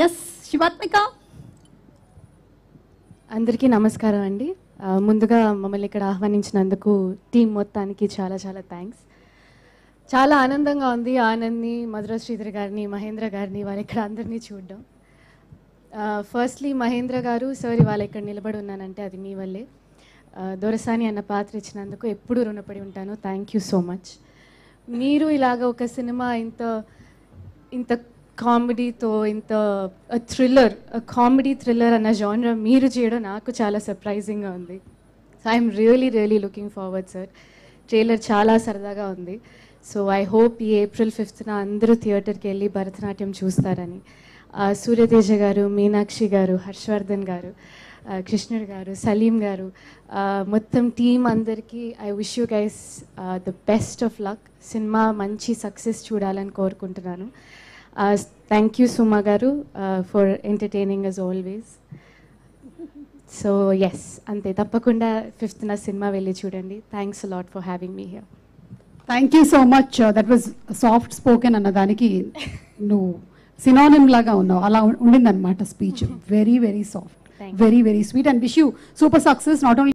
Yes Shivathmika. అందరికీ నమస్కారం అండి. ముందుగా మమ్మల్ని ఇక్కడ ఆహ్వానించినందుకు టీం మొత్తానికి చాలా చాలా థ్యాంక్స్. చాలా ఆనందంగా ఉంది ఆనంద్ని, మధుర శ్రీధర్ గారిని, మహేంద్ర గారిని వాళ్ళు ఇక్కడ అందరినీ చూడడం. ఫస్ట్లీ మహేంద్ర గారు సార్ ఇవాళ ఇక్కడ నిలబడి ఉన్నానంటే అది మీ వల్లే. దొరసాని అన్న పాత్ర ఇచ్చినందుకు ఎప్పుడూ రుణపడి ఉంటాను. Thank you so much. మీరు ఇలాగ ఒక సినిమా ఇంత కామెడీతో ఇంత కామెడీ థ్రిల్లర్ అన్న జానర్ మీరు చేయడం నాకు చాలా సర్ప్రైజింగ్గా ఉంది. So I'm really looking forward sir. Trailer చాలా సరదాగా ఉంది. సో ఐ హోప్ ఈ April 5th అందరూ థియేటర్కి వెళ్ళి భరతనాట్యం చూస్తారని. సూర్యతేజ గారు, మీనాక్షి గారు, హర్షవర్ధన్ గారు, కృష్ణుడు గారు, సలీం గారు, మొత్తం టీం అందరికీ I wish you guys the best of luck. Cinema మంచి సక్సెస్ చూడాలని కోరుకుంటున్నాను. Thank you Suma garu for entertaining us always. So yes అంతే, తప్పకుండా 5th సినిమా వెళ్ళి చూడండి. Thanks a lot for having me here. Thank you so much. That was soft spoken అన్నదానికి నువ్వు synonym లాగా ఉన్నావు. అలా ఉండిందన్నమాట speech. Very soft, very sweet and wish you super success. Not only